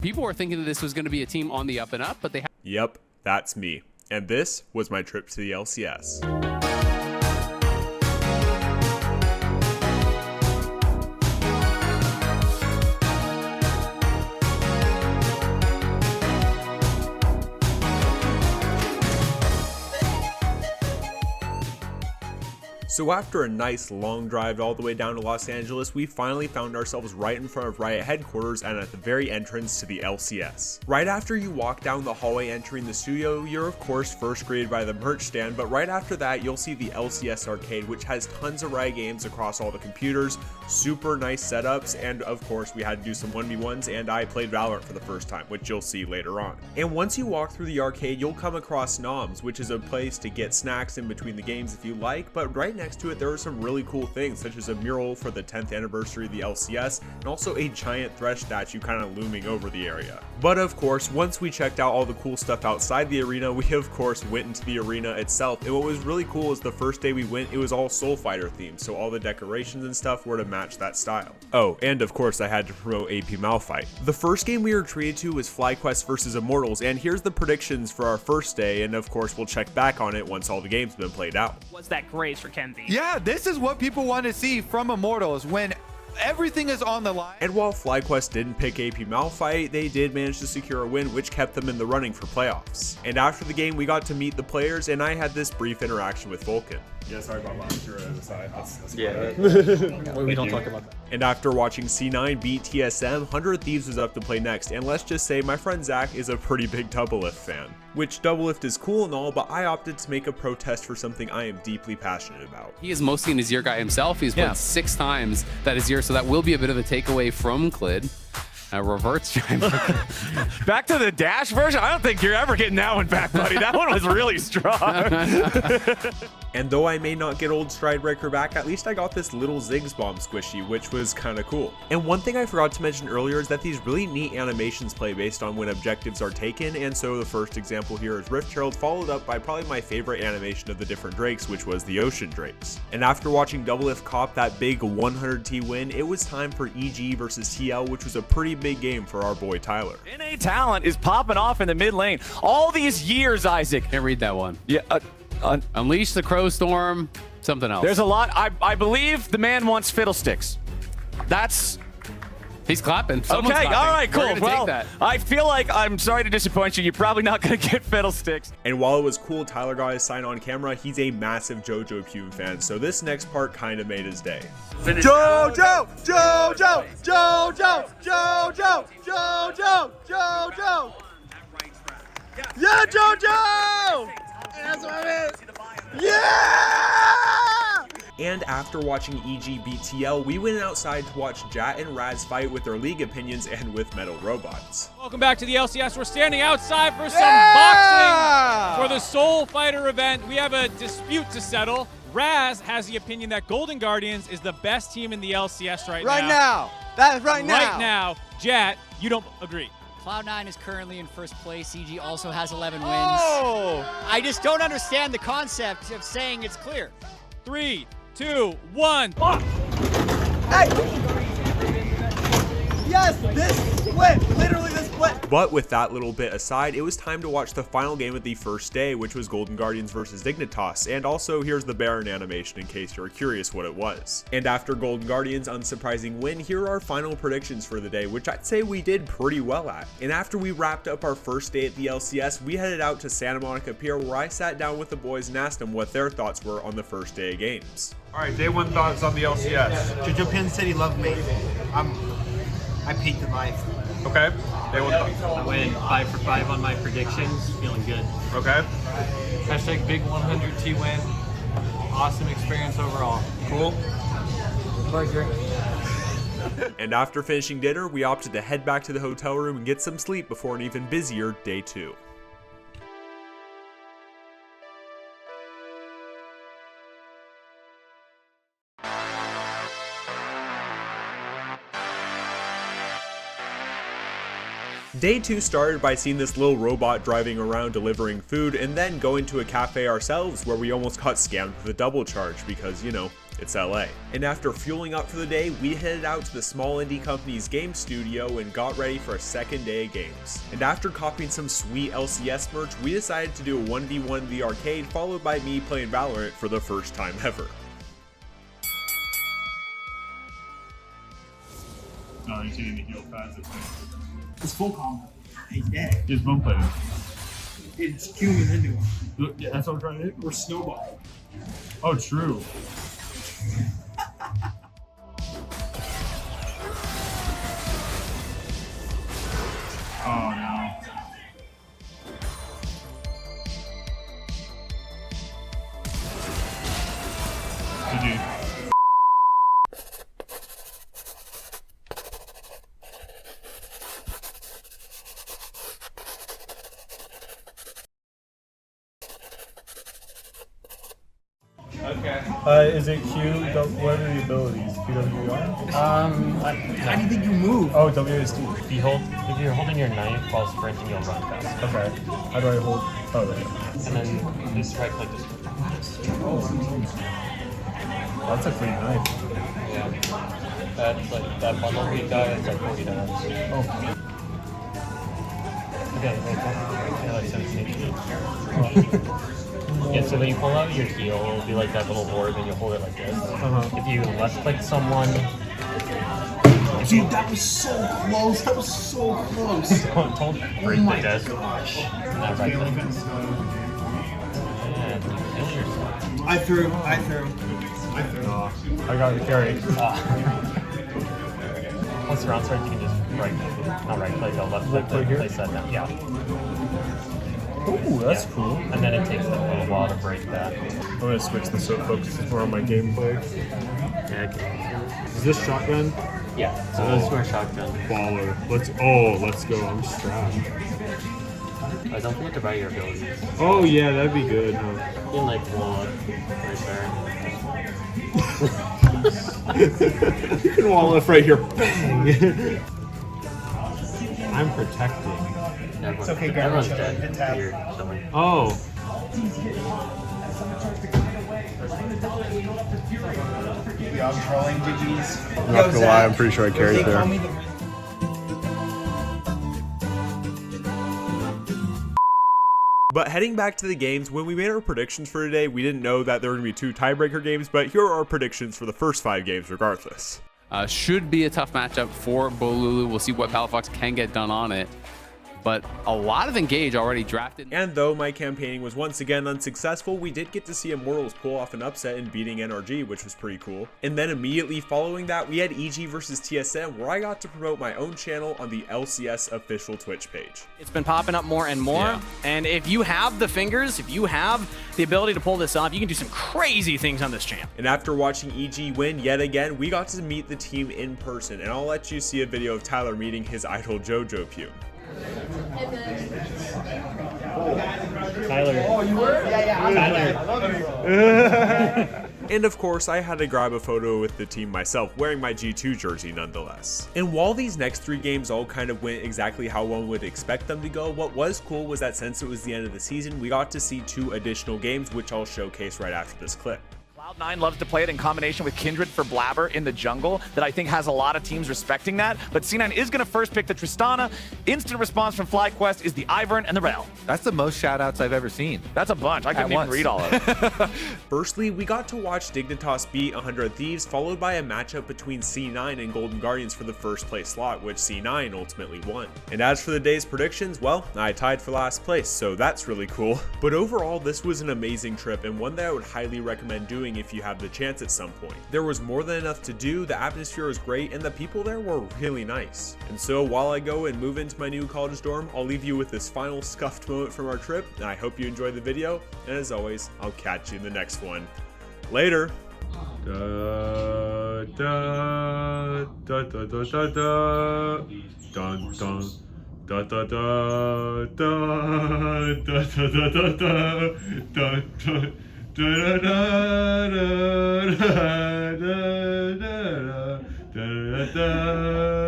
People were thinking that this was going to be a team on the up and up, but they Yep, that's me. And this was my trip to the LCS. So after a nice long drive all the way down to Los Angeles, we finally found ourselves right in front of Riot headquarters and at the very entrance to the LCS. Right after you walk down the hallway entering the studio, you're of course first greeted by the merch stand, but right after that you'll see the LCS arcade, which has tons of Riot games across all the computers, super nice setups, and of course we had to do some 1v1s and I played Valorant for the first time, which you'll see later on. And once you walk through the arcade, you'll come across Noms, which is a place to get snacks in between the games if you like, but right next to it there are some really cool things such as a mural for the 10th anniversary of the LCS and also a giant Thresh statue kind of looming over the area. But of course, once we checked out all the cool stuff outside the arena, we of course went into the arena itself, and what was really cool is the first day we went, it was all Soul Fighter themed, so all the decorations and stuff were to match that style. Oh, and of course I had to promote AP Malphite. The first game we were treated to was FlyQuest vs Immortals, and here's the predictions for our first day, and of course we'll check back on it once all the games have been played out. What's that graze for Kenzie? Yeah, this is what people want to see from Immortals when everything is on the line. And while FlyQuest didn't pick AP Malphite, they did manage to secure a win, which kept them in the running for playoffs. And after the game, we got to meet the players, and I had this brief interaction with Vulcan. Yeah, sorry about last year on the side. That's yeah, we don't talk about that. And after watching C9 beat TSM, 100 Thieves was up to play next, and let's just say my friend Zach is a pretty big Doublelift fan. Which Doublelift is cool and all, but I opted to make a protest for something I am deeply passionate about. He is mostly an Azir guy himself. He's played 6 times that Azir, so that will be a bit of a takeaway from Clid. Reverts. Back to the dash version? I don't think you're ever getting that one back, buddy. That one was really strong. And though I may not get old Stridebreaker back, at least I got this little Ziggs bomb squishy, which was kinda cool. And one thing I forgot to mention earlier is that these really neat animations play based on when objectives are taken, and so the first example here is Rift Herald, followed up by probably my favorite animation of the different Drakes, which was the Ocean Drakes. And after watching Doublelift cop that big 100T win, it was time for EG versus TL, which was a pretty big game for our boy Tyler. NA talent is popping off in the mid lane. All these years, Isaac. Can't read that one. Yeah. Unleash the Crow Storm, something else. There's a lot. I believe the man wants fiddlesticks. That's... He's clapping. Someone's okay, clapping. all right, cool. Well, Well, I feel like I'm sorry to disappoint you. You're probably not going to get fiddlesticks. And while it was cool Tyler got his sign on camera, he's a massive JoJo Pune fan, so this next part kind of made his day. JoJo! JoJo! JoJo! JoJo! JoJo! JoJo! Yeah, JoJo! That's what it is! Yeah! And after watching EG beat TL, we went outside to watch Jat and Raz fight with their league opinions and with metal robots. Welcome back to the LCS. We're standing outside for some boxing for the Soul Fighter event. We have a dispute to settle. Raz has the opinion that Golden Guardians is the best team in the LCS right now. That's right now. Right now. Jat, you don't agree. Cloud9 is currently in first place. CG also has 11 wins. Oh! I just don't understand the concept of saying it's clear. 3, 2, 1. Hey! Yes, this split! Literally this split! But with that little bit aside, it was time to watch the final game of the first day, which was Golden Guardians versus Dignitas, and also here's the Baron animation in case you're curious what it was. And after Golden Guardians' unsurprising win, here are our final predictions for the day, which I'd say we did pretty well at. And after we wrapped up our first day at the LCS, we headed out to Santa Monica Pier, where I sat down with the boys and asked them what their thoughts were on the first day of games. Alright, day 1 thoughts on the LCS. Japan City loved me. I peaked in life. Okay. Day 1 thoughts. I went 5 for 5 on my predictions. Feeling good. Okay. Hashtag big 100T win. Awesome experience overall. Cool. And after finishing dinner, we opted to head back to the hotel room and get some sleep before an even busier day 2. Day 2 started by seeing this little robot driving around delivering food, and then going to a cafe ourselves where we almost got scammed with a double charge because, you know, it's LA. And after fueling up for the day, we headed out to the small indie company's game studio and got ready for a second day of games. And after copying some sweet LCS merch, we decided to do a 1v1 in the arcade, followed by me playing Valorant for the first time ever. No, he's hitting the heel pads. It's full combat. He's dead. He's bone plated. It's queuing into him. Yeah, that's what I'm trying to hit. We're snowballing. Oh, true. Oh, no. GG. Is it Q? What are the abilities? QWR? How do you think you move? Oh, WSD. If you're holding your knife while sprinting, you'll run fast. Okay. How do I hold? Oh, there you go. And then just right click this. That's a free knife. Yeah. That's like that bundle we got is like $40. Oh. Okay, yeah, like 17. Yeah, so when you pull out your heel, it'll be like that little orb and you'll hold it like this. If you left click someone. Dude, that was so close. That was so close. Don't break the desk. Gosh. And then right click. And you kill yourself. I threw. I got the carry. Once the round starts, you can just right click. Not right click, left click to place that down. Yeah. Ooh, that's cool. And then it takes a little while to break that. I'm gonna switch this so it focuses more on my gameplay. Yeah, okay. Is this shotgun? Yeah, so this is where shotgun. Baller. Let's go. I'm strapped. Don't forget to buy your abilities. Oh yeah, that'd be good, huh? You can like wall up right there. You can wall lift right here. Bang! I'm protecting. It's okay, everyone's dead. You're chilling. Oh. Yo, I'm trolling GGs. I'm not gonna lie, I'm pretty sure I carried there. But heading back to the games, when we made our predictions for today, we didn't know that there were going to be 2 tiebreaker games, but here are our predictions for the first 5 games regardless. Should be a tough matchup for Bolulu. We'll see what Palafox can get done on it. But a lot of Engage already drafted. And though my campaigning was once again unsuccessful, we did get to see Immortals pull off an upset in beating NRG, which was pretty cool. And then immediately following that, we had EG versus TSM, where I got to promote my own channel on the LCS official Twitch page. It's been popping up more and more. Yeah. And if you have the fingers, if you have the ability to pull this off, you can do some crazy things on this champ. And after watching EG win yet again, we got to meet the team in person. And I'll let you see a video of Tyler meeting his idol Jojo Pune. Tyler. Oh, you were? Yeah, Tyler. I love you, bro. And of course, I had to grab a photo with the team myself, wearing my G2 jersey nonetheless. And while these next 3 games all kind of went exactly how one would expect them to go, what was cool was that since it was the end of the season, we got to see 2 additional games, which I'll showcase right after this clip. Cloud9 loves to play it in combination with Kindred for Blabber in the jungle that I think has a lot of teams respecting that. But C9 is going to first pick the Tristana. Instant response from FlyQuest is the Ivern and the Rel. That's the most shout-outs I've ever seen. That's a bunch. I couldn't even read all of it. Firstly, we got to watch Dignitas beat 100 Thieves, followed by a matchup between C9 and Golden Guardians for the first place slot, which C9 ultimately won. And as for the day's predictions, well, I tied for last place, so that's really cool. But overall, this was an amazing trip and one that I would highly recommend doing if you have the chance at some point. There was more than enough to do, the atmosphere was great, and the people there were really nice. And so while I go and move into my new college dorm, I'll leave you with this final scuffed moment from our trip, and I hope you enjoyed the video, and as always, I'll catch you in the next one. Later! Da, da, da, da, da, da, da. Dun, dun. Da da da da da da da da da da da. Da da da da da da da da da.